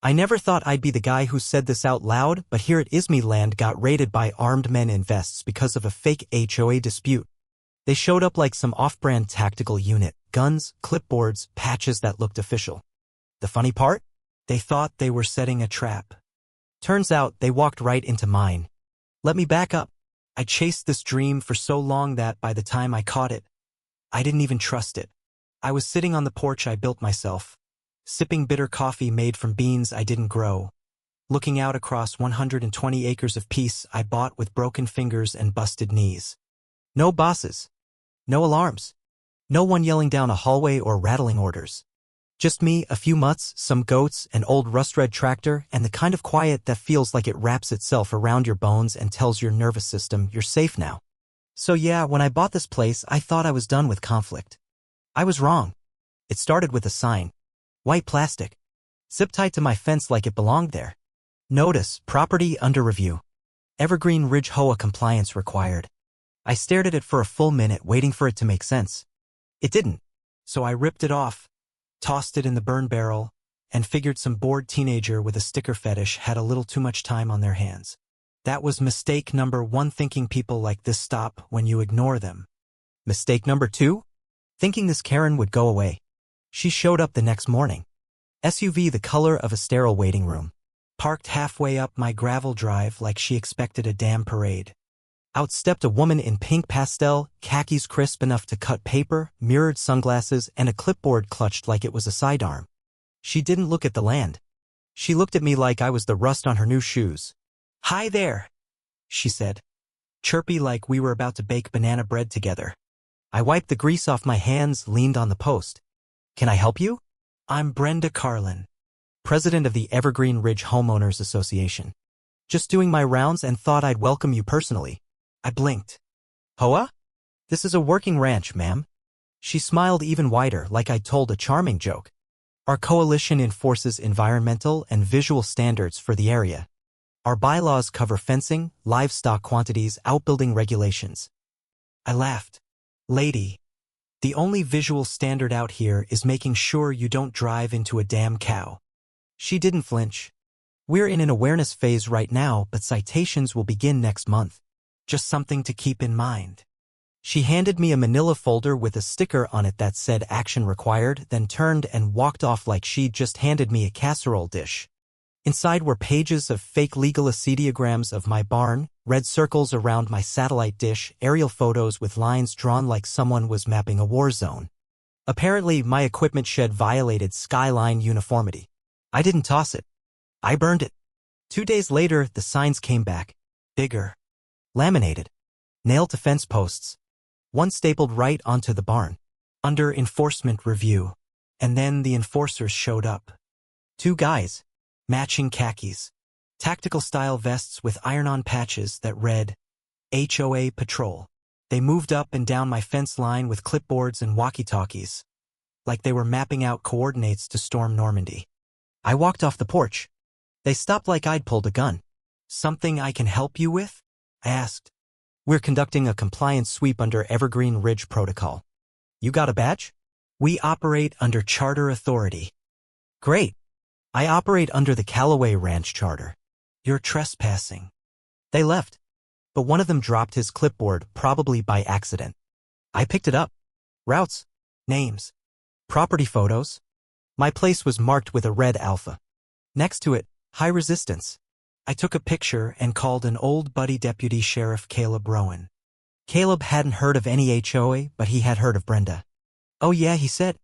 I never thought I'd be the guy who said this out loud, but here it is. Me land got raided by armed men in vests because of a fake HOA dispute. They showed up like some off-brand tactical unit, guns, clipboards, patches that looked official. The funny part? They thought they were setting a trap. Turns out they walked right into mine. Let me back up. I chased this dream for so long that by the time I caught it, I didn't even trust it. I was sitting on the porch I built myself, sipping bitter coffee made from beans I didn't grow, looking out across 120 acres of peace I bought with broken fingers and busted knees. No bosses. No alarms. No one yelling down a hallway or rattling orders. Just me, a few mutts, some goats, an old rust-red tractor, and the kind of quiet that feels like it wraps itself around your bones and tells your nervous system you're safe now. So yeah, when I bought this place, I thought I was done with conflict. I was wrong. It started with a sign. White plastic. Zip-tied to my fence like it belonged there. Notice, property under review. Evergreen Ridge HOA compliance required. I stared at it for a full minute, waiting for it to make sense. It didn't. So I ripped it off, tossed it in the burn barrel, and figured some bored teenager with a sticker fetish had a little too much time on their hands. That was mistake number 1, thinking people like this stop when you ignore them. Mistake number 2? Thinking this Karen would go away. She showed up the next morning. SUV the color of a sterile waiting room. Parked halfway up my gravel drive like she expected a damn parade. Out stepped a woman in pink pastel, khakis crisp enough to cut paper, mirrored sunglasses, and a clipboard clutched like it was a sidearm. She didn't look at the land. She looked at me like I was the rust on her new shoes. "Hi there," she said, chirpy like we were about to bake banana bread together. I wiped the grease off my hands, leaned on the post. "Can I help you?" "I'm Brenda Carlin, president of the Evergreen Ridge Homeowners Association. Just doing my rounds and thought I'd welcome you personally." I blinked. "HOA? This is a working ranch, ma'am." She smiled even wider, like I'd told a charming joke. "Our coalition enforces environmental and visual standards for the area. Our bylaws cover fencing, livestock quantities, outbuilding regulations." I laughed. "Lady, the only visual standard out here is making sure you don't drive into a damn cow." She didn't flinch. "We're in an awareness phase right now, but citations will begin next month. Just something to keep in mind." She handed me a manila folder with a sticker on it that said action required, then turned and walked off like she'd just handed me a casserole dish. Inside were pages of fake legal acediograms of my barn, red circles around my satellite dish, aerial photos with lines drawn like someone was mapping a war zone. Apparently, my equipment shed violated skyline uniformity. I didn't toss it. I burned it. 2 days later, the signs came back. Bigger. Laminated. Nailed to fence posts. One stapled right onto the barn. Under enforcement review. And then the enforcers showed up. 2 guys. Matching khakis. Tactical-style vests with iron-on patches that read, HOA Patrol. They moved up and down my fence line with clipboards and walkie-talkies, like they were mapping out coordinates to storm Normandy. I walked off the porch. They stopped like I'd pulled a gun. "Something I can help you with?" I asked. "We're conducting a compliance sweep under Evergreen Ridge Protocol." "You got a badge?" "We operate under charter authority." "Great. I operate under the Callaway Ranch Charter." "You're trespassing." They left, but one of them dropped his clipboard, probably by accident. I picked it up. Routes, names, property photos. My place was marked with a red alpha. Next to it, high resistance. I took a picture and called an old buddy, Deputy Sheriff Caleb Rowan. Caleb hadn't heard of any HOA, but he had heard of Brenda. "Oh yeah," he said.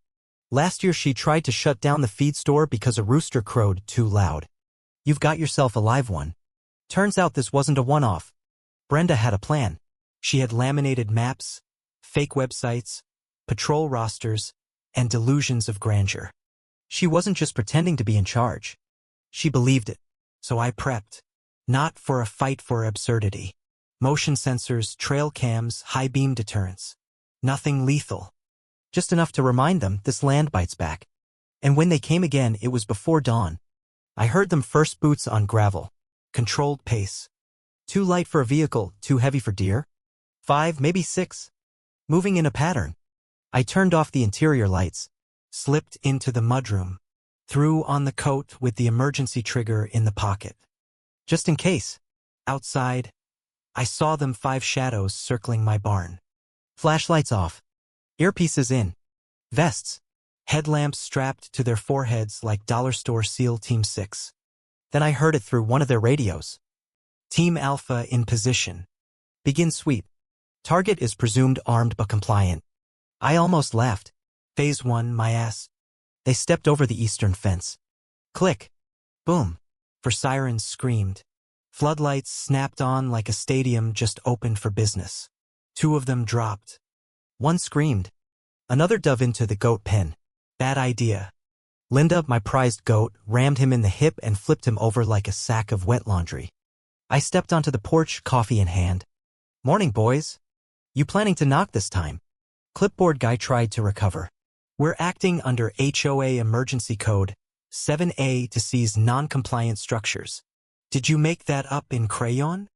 "Last year she tried to shut down the feed store because a rooster crowed too loud. You've got yourself a live one." Turns out this wasn't a one-off. Brenda had a plan. She had laminated maps, fake websites, patrol rosters, and delusions of grandeur. She wasn't just pretending to be in charge. She believed it. So I prepped. Not for a fight for absurdity. Motion sensors, trail cams, high beam deterrents. Nothing lethal. Just enough to remind them this land bites back. And when they came again, it was before dawn. I heard them first, boots on gravel. Controlled pace. Too light for a vehicle, too heavy for deer. 5, maybe 6. Moving in a pattern. I turned off the interior lights. Slipped into the mudroom. Threw on the coat with the emergency trigger in the pocket. Just in case. Outside, I saw them 5 shadows circling my barn. Flashlights off. Earpieces in. Vests. Headlamps strapped to their foreheads like Dollar Store SEAL Team 6. Then I heard it through one of their radios. Team Alpha in position. Begin sweep. Target is presumed armed but compliant. I almost laughed. Phase 1, my ass. They stepped over the eastern fence. Click. Boom. For sirens screamed. Floodlights snapped on like a stadium just opened for business. 2 of them dropped. One screamed. Another dove into the goat pen. Bad idea. Linda, my prized goat, rammed him in the hip and flipped him over like a sack of wet laundry. I stepped onto the porch, coffee in hand. Morning, boys. You planning to knock this time? Clipboard guy tried to recover. We're acting under HOA emergency code 7A to seize non-compliant structures. Did you make that up in crayon?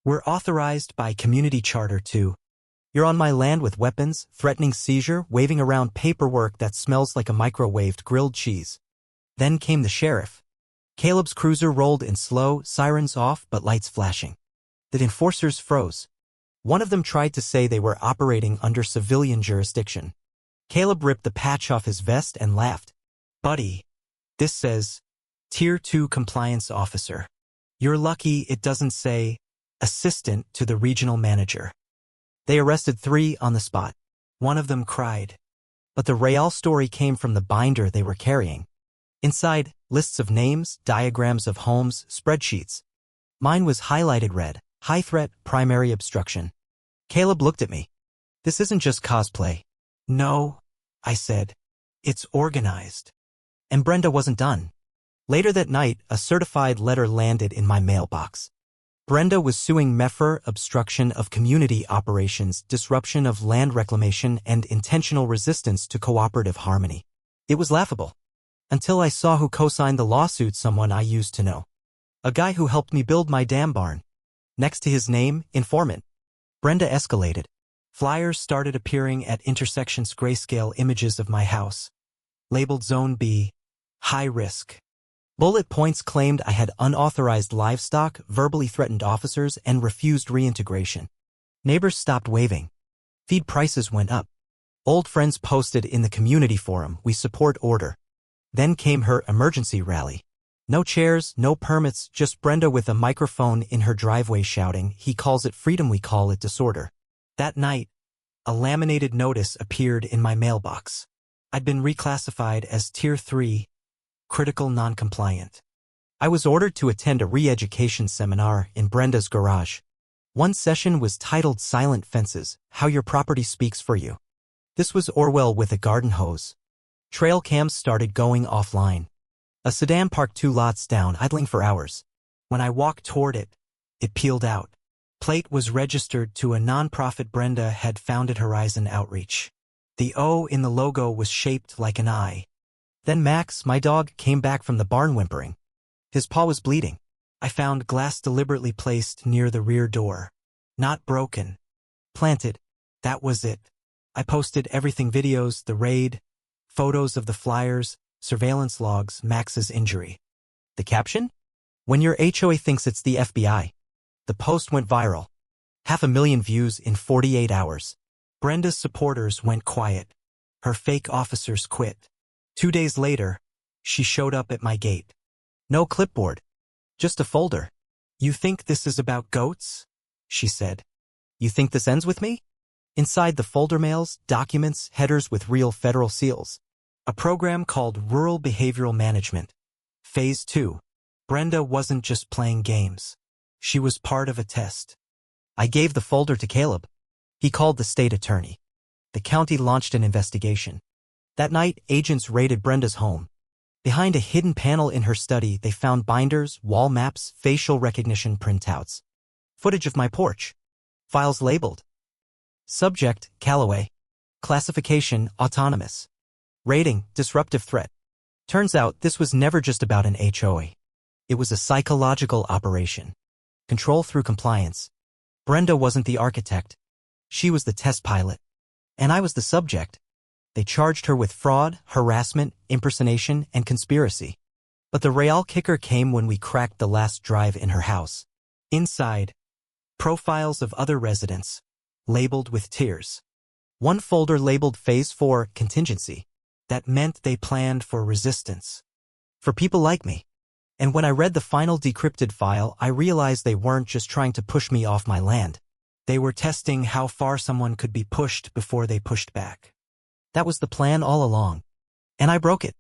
We're authorized by community charter to. You're on my land with weapons, threatening seizure, waving around paperwork that smells like a microwaved grilled cheese. Then came the sheriff. Caleb's cruiser rolled in slow, sirens off but lights flashing. The enforcers froze. One of them tried to say they were operating under civilian jurisdiction. Caleb ripped the patch off his vest and laughed. Buddy, this says, Tier 2 Compliance Officer. You're lucky it doesn't say, Assistant to the Regional Manager. They arrested 3 on the spot. One of them cried. But the reallifestory came from the binder they were carrying. Inside, lists of names, diagrams of homes, spreadsheets. Mine was highlighted red, high threat, primary obstruction. Caleb looked at me. This isn't just cosplay. No, I said. It's organized. And Brenda wasn't done. Later that night, a certified letter landed in my mailbox. Brenda was suing me for obstruction of community operations, disruption of land reclamation, and intentional resistance to cooperative harmony. It was laughable. Until I saw who co-signed the lawsuit, someone I used to know. A guy who helped me build my dam barn. Next to his name, informant. Brenda escalated. Flyers started appearing at intersections, grayscale images of my house. Labeled Zone B, high risk. Bullet points claimed I had unauthorized livestock, verbally threatened officers, and refused reintegration. Neighbors stopped waving. Feed prices went up. Old friends posted in the community forum, "We support order." Then came her emergency rally. No chairs, no permits, just Brenda with a microphone in her driveway shouting, "He calls it freedom, we call it disorder." That night, a laminated notice appeared in my mailbox. I'd been reclassified as Tier 3, critical non-compliant. I was ordered to attend a re-education seminar in Brenda's garage. One session was titled Silent Fences, How Your Property Speaks for You. This was Orwell with a garden hose. Trail cams started going offline. A sedan parked 2 lots down, idling for hours. When I walked toward it, it peeled out. Plate was registered to a nonprofit Brenda had founded, Horizon Outreach. The O in the logo was shaped like an eye. Then Max, my dog, came back from the barn whimpering. His paw was bleeding. I found glass deliberately placed near the rear door. Not broken. Planted. That was it. I posted everything: videos, the raid, photos of the flyers, surveillance logs, Max's injury. The caption? When your HOA thinks it's the FBI. The post went viral. 500,000 views in 48 hours. Brenda's supporters went quiet. Her fake officers quit. 2 days later, she showed up at my gate. No clipboard. Just a folder. "You think this is about goats?" she said. "You think this ends with me?" Inside the folder, mails, documents, headers with real federal seals. A program called Rural Behavioral Management. Phase 2. Brenda wasn't just playing games. She was part of a test. I gave the folder to Caleb. He called the state attorney. The county launched an investigation. That night, agents raided Brenda's home. Behind a hidden panel in her study, they found binders, wall maps, facial recognition printouts. Footage of my porch. Files labeled. Subject, Callaway. Classification, autonomous. Rating, disruptive threat. Turns out this was never just about an HOA. It was a psychological operation. Control through compliance. Brenda wasn't the architect. She was the test pilot. And I was the subject. They charged her with fraud, harassment, impersonation, and conspiracy. But the real kicker came when we cracked the last drive in her house. Inside, profiles of other residents, labeled with tiers. One folder labeled Phase 4 Contingency. That meant they planned for resistance. For people like me. And when I read the final decrypted file, I realized they weren't just trying to push me off my land. They were testing how far someone could be pushed before they pushed back. That was the plan all along. And I broke it.